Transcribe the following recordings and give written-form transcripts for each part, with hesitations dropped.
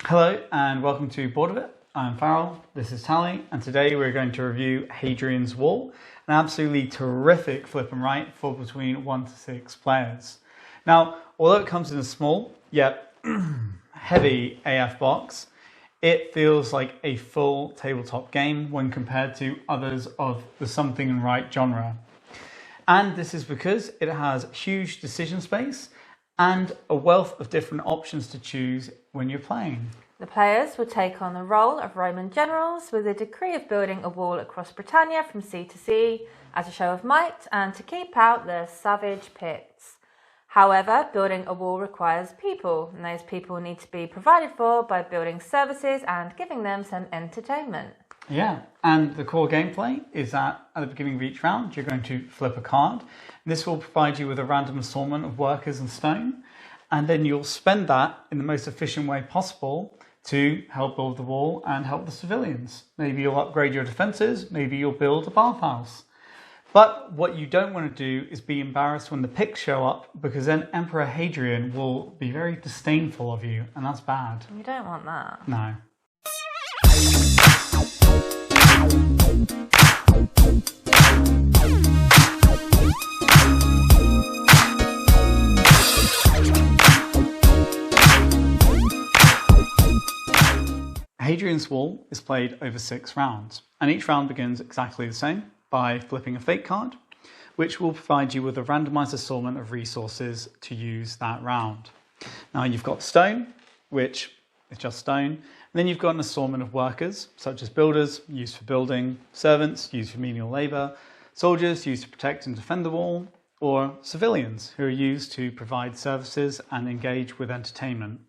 Hello and welcome to Board of It. I'm Farrell, this is Tally, and today we're going to review Hadrian's Wall, an absolutely terrific flip and write for between 1 to 6 players. Now, although it comes in a small yet heavy AF box, it feels like a full tabletop game when compared to others of the something and write genre. And this is because it has huge decision space and a wealth of different options to choose when you're playing. The players will take on the role of Roman generals with a decree of building a wall across Britannia from sea to sea as a show of might and to keep out the savage Picts. However, building a wall requires people, and those people need to be provided for by building services and giving them some entertainment. Yeah, and the core gameplay is that at the beginning of each round, you're going to flip a card. This will provide you with a random assortment of workers and stone, and then you'll spend that in the most efficient way possible to help build the wall and help the civilians. Maybe you'll upgrade your defences, maybe you'll build a bathhouse. But what you don't want to do is be embarrassed when the Picts show up, because then Emperor Hadrian will be very disdainful of you, and that's bad. You don't want that. No. Hadrian's Wall is played over 6 rounds, and each round begins exactly the same by flipping a fate card, which will provide you with a randomized assortment of resources to use that round. Now you've got stone, which is just stone, and then you've got an assortment of workers, such as builders, used for building, servants, used for menial labour, soldiers, used to protect and defend the wall, or civilians, who are used to provide services and engage with entertainment.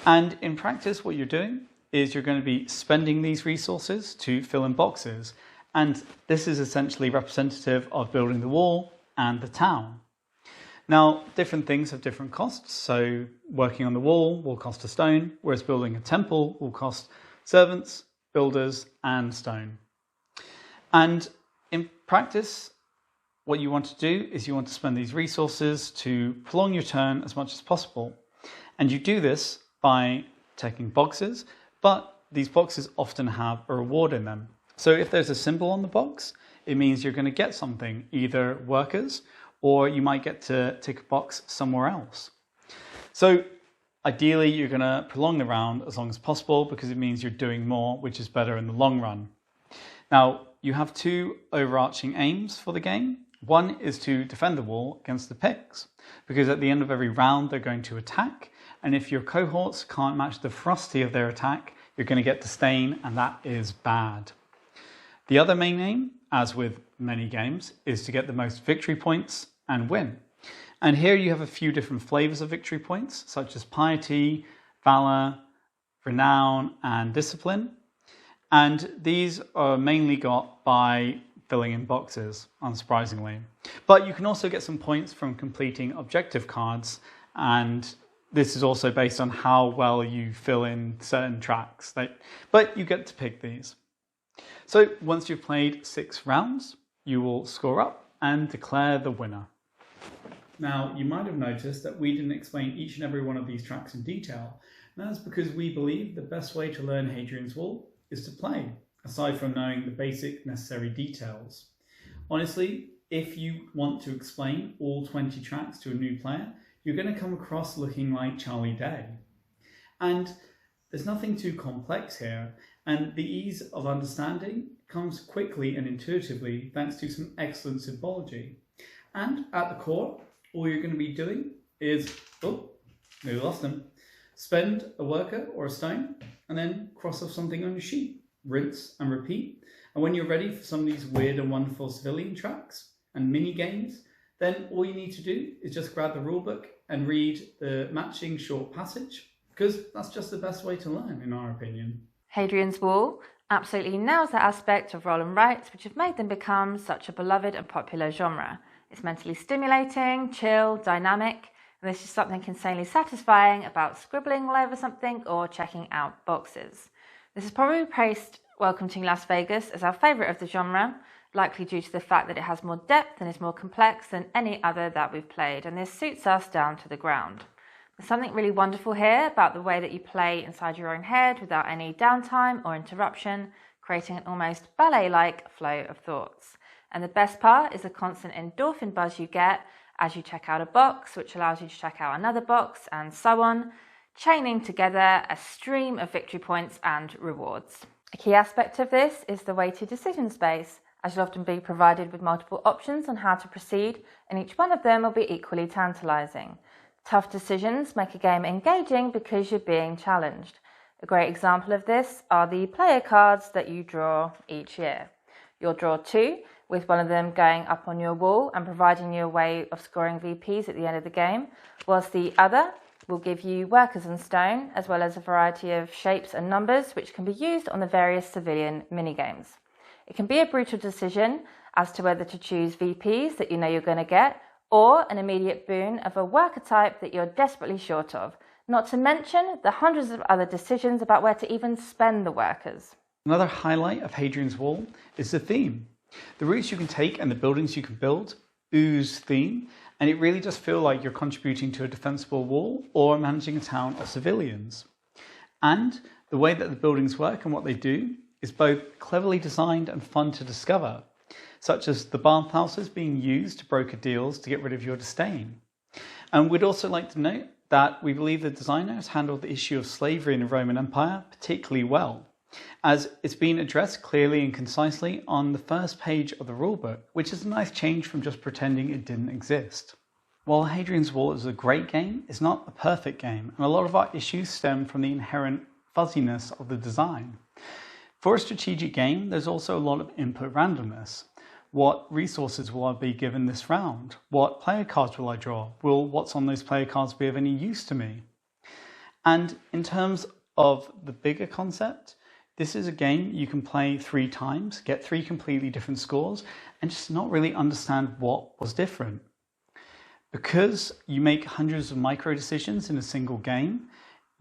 And in practice, what you're doing is you're going to be spending these resources to fill in boxes, and this is essentially representative of building the wall and the town. Now, different things have different costs, so working on the wall will cost a stone, whereas building a temple will cost servants, builders, and stone. And in practice, what you want to do is you want to spend these resources to prolong your turn as much as possible. And you do this by taking boxes, but these boxes often have a reward in them. So if there's a symbol on the box, it means you're going to get something, either workers, or you might get to tick a box somewhere else. So ideally, you're going to prolong the round as long as possible because it means you're doing more, which is better in the long run. Now, you have 2 overarching aims for the game. One is to defend the wall against the Picts, because at the end of every round, they're going to attack. And if your cohorts can't match the ferocity of their attack, you're going to get disdain, and that is bad. The other main aim, as with many games, is to get the most victory points and win. And here you have a few different flavors of victory points, such as piety, valor, renown, and discipline. And these are mainly got by filling in boxes, unsurprisingly. But you can also get some points from completing objective cards, and this is also based on how well you fill in certain tracks. But you get to pick these. So once you've played 6 rounds, you will score up and declare the winner. Now, you might have noticed that we didn't explain each and every one of these tracks in detail. And that's because we believe the best way to learn Hadrian's Wall is to play, aside from knowing the basic necessary details. Honestly, if you want to explain all 20 tracks to a new player, you're going to come across looking like Charlie Day. And there's nothing too complex here, and the ease of understanding comes quickly and intuitively thanks to some excellent symbology. And at the core, all you're going to be doing is, we lost them, spend a worker or a stone, and then cross off something on your sheet, rinse and repeat. And when you're ready for some of these weird and wonderful civilian tracks and mini games, then all you need to do is just grab the rulebook and read the matching short passage, because that's just the best way to learn, in our opinion. Hadrian's Wall absolutely nails that aspect of roll and writes which have made them become such a beloved and popular genre. It's mentally stimulating, chill, dynamic, and there's just something insanely satisfying about scribbling all over something or checking out boxes. This is probably placed Welcome to Las Vegas as our favourite of the genre, likely due to the fact that it has more depth and is more complex than any other that we've played, and this suits us down to the ground. There's something really wonderful here about the way that you play inside your own head without any downtime or interruption, creating an almost ballet-like flow of thoughts. And the best part is the constant endorphin buzz you get as you check out a box, which allows you to check out another box, and so on, chaining together a stream of victory points and rewards. A key aspect of this is the weighted decision space, as you'll often be provided with multiple options on how to proceed, and each one of them will be equally tantalising. Tough decisions make a game engaging because you're being challenged. A great example of this are the player cards that you draw each year. You'll draw 2, with one of them going up on your wall and providing you a way of scoring VPs at the end of the game, whilst the other will give you workers and stone, as well as a variety of shapes and numbers which can be used on the various civilian minigames. It can be a brutal decision as to whether to choose VPs that you know you're going to get, or an immediate boon of a worker type that you're desperately short of, not to mention the hundreds of other decisions about where to even spend the workers. Another highlight of Hadrian's Wall is the theme. The routes you can take and the buildings you can build ooze theme, and it really does feel like you're contributing to a defensible wall or managing a town of civilians. And the way that the buildings work and what they do is both cleverly designed and fun to discover, such as the bathhouses being used to broker deals to get rid of your disdain. And we'd also like to note that we believe the designers handled the issue of slavery in the Roman Empire particularly well, as it's been addressed clearly and concisely on the first page of the rulebook, which is a nice change from just pretending it didn't exist. While Hadrian's Wall is a great game, it's not a perfect game, and a lot of our issues stem from the inherent fuzziness of the design. For a strategic game, there's also a lot of input randomness. What resources will I be given this round? What player cards will I draw? Will what's on those player cards be of any use to me? And in terms of the bigger concept, this is a game you can play 3 times, get 3 completely different scores, and just not really understand what was different. Because you make hundreds of micro decisions in a single game,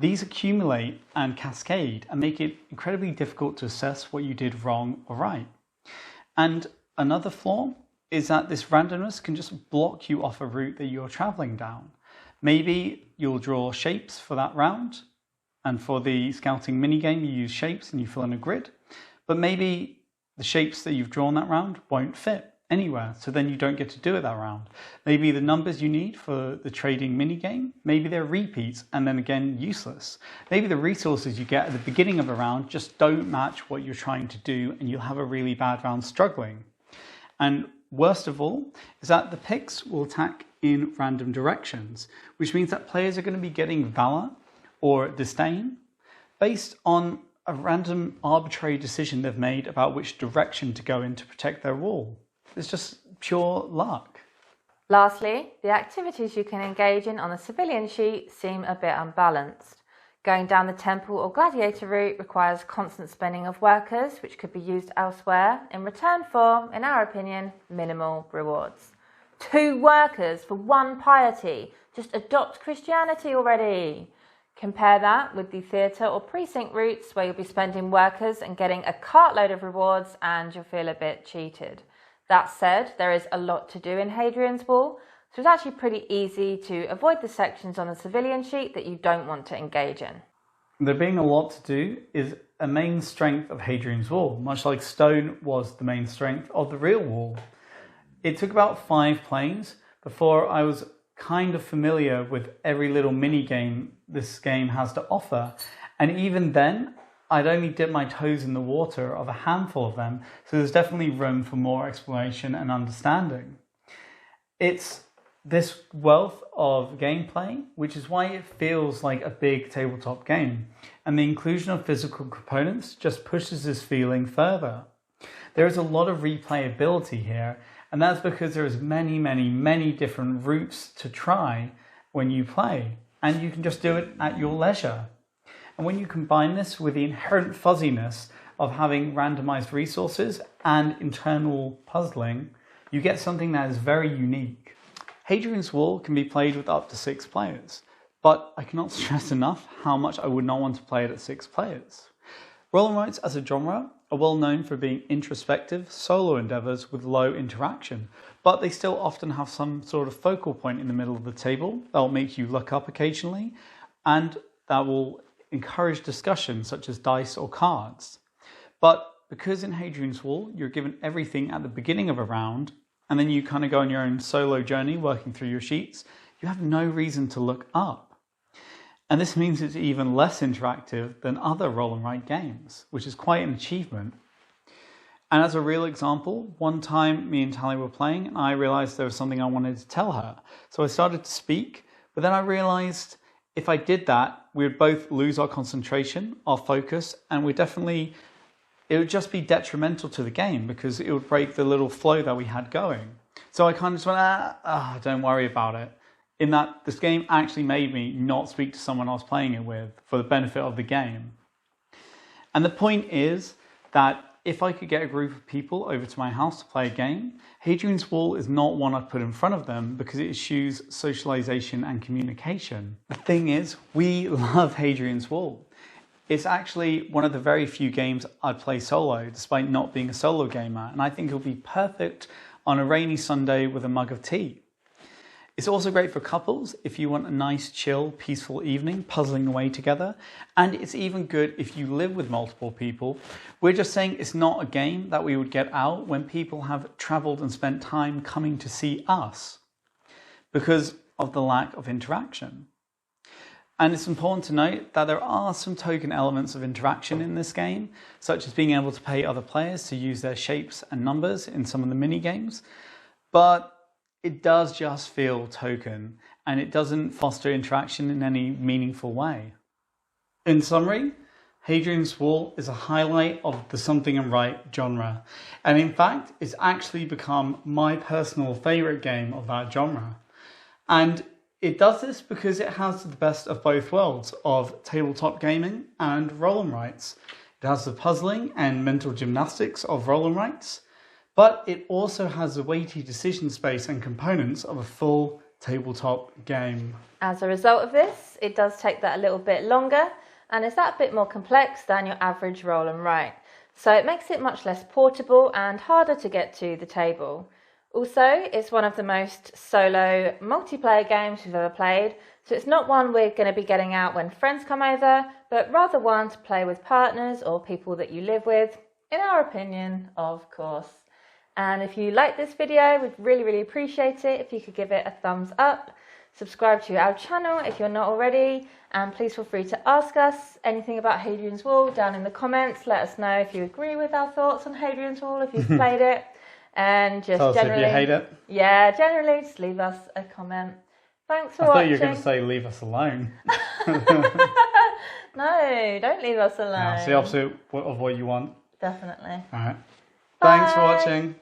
these accumulate and cascade and make it incredibly difficult to assess what you did wrong or right. And another flaw is that this randomness can just block you off a route that you're traveling down. Maybe you'll draw shapes for that round, and for the scouting minigame you use shapes and you fill in a grid, but maybe the shapes that you've drawn that round won't fit anywhere, so then you don't get to do it that round. Maybe the numbers you need for the trading minigame, maybe they're repeats and then again useless. Maybe the resources you get at the beginning of a round just don't match what you're trying to do, and you'll have a really bad round struggling. And worst of all is that the Picts will attack in random directions, which means that players are going to be getting valor or disdain based on a random arbitrary decision they've made about which direction to go in to protect their wall. It's just pure luck. Lastly, the activities you can engage in on the civilian sheet seem a bit unbalanced. Going down the temple or gladiator route requires constant spending of workers, which could be used elsewhere, in return for, in our opinion, minimal rewards. 2 workers for 1 piety. Just adopt Christianity already. Compare that with the theatre or precinct routes, where you'll be spending workers and getting a cartload of rewards, and you'll feel a bit cheated. That said, there is a lot to do in Hadrian's Wall, so it's actually pretty easy to avoid the sections on the civilian sheet that you don't want to engage in. There being a lot to do is a main strength of Hadrian's Wall, much like stone was the main strength of the real wall. It took about 5 plays before I was kind of familiar with every little mini game this game has to offer, and even then I'd only dip my toes in the water of a handful of them, so there's definitely room for more exploration and understanding. It's this wealth of gameplay, which is why it feels like a big tabletop game, and the inclusion of physical components just pushes this feeling further. There is a lot of replayability here, and that's because there's many different routes to try when you play, and you can just do it at your leisure. And when you combine this with the inherent fuzziness of having randomized resources and internal puzzling, you get something that is very unique. Hadrian's Wall can be played with up to 6 players, but I cannot stress enough how much I would not want to play it at 6 players. Roll and rights as a genre are well known for being introspective, solo endeavours with low interaction, but but they still often have some sort of focal point in the middle of the table that will make you look up occasionally, and that will encourage discussion such as dice or cards. But because in Hadrian's Wall, you're given everything at the beginning of a round, and then you kind of go on your own solo journey working through your sheets, you have no reason to look up. And this means it's even less interactive than other roll and write games, which is quite an achievement. And as a real example, one time me and Tally were playing and I realized there was something I wanted to tell her. So I started to speak, but then I realized if I did that, we would both lose our concentration, our focus, and it would just be detrimental to the game because it would break the little flow that we had going. So I kind of just went, don't worry about it. In that this game actually made me not speak to someone I was playing it with for the benefit of the game. And the point is that if I could get a group of people over to my house to play a game, Hadrian's Wall is not one I'd put in front of them because it eschews socialization and communication. The thing is, we love Hadrian's Wall. It's actually one of the very few games I'd play solo, despite not being a solo gamer, and I think it'll be perfect on a rainy Sunday with a mug of tea. It's also great for couples if you want a nice, chill, peaceful evening puzzling away together. And it's even good if you live with multiple people. We're just saying it's not a game that we would get out when people have travelled and spent time coming to see us because of the lack of interaction. And it's important to note that there are some token elements of interaction in this game, such as being able to pay other players to use their shapes and numbers in some of the mini games. But it does just feel token, and it doesn't foster interaction in any meaningful way. In summary, Hadrian's Wall is a highlight of the something and right genre, and in fact, it's actually become my personal favourite game of that genre. And it does this because it has the best of both worlds of tabletop gaming and roll and writes. It has the puzzling and mental gymnastics of roll and writes, but it also has the weighty decision space and components of a full tabletop game. As a result of this, it does take that a little bit longer and is that a bit more complex than your average roll and write. So it makes it much less portable and harder to get to the table. Also, it's one of the most solo multiplayer games we've ever played, so it's not one we're going to be getting out when friends come over, but rather one to play with partners or people that you live with, in our opinion, of course. And if you like this video, we'd really appreciate it if you could give it a thumbs up, subscribe to our channel if you're not already, and please feel free to ask us anything about Hadrian's Wall down in the comments. Let us know if you agree with our thoughts on Hadrian's Wall, if you've played it, and just Tell us generally, if you hate it. Yeah, generally just leave us a comment. Thanks for watching. I thought you were going to say leave us alone. No, don't leave us alone. Yeah, it's the opposite of what you want. Definitely. All right. Thanks for watching.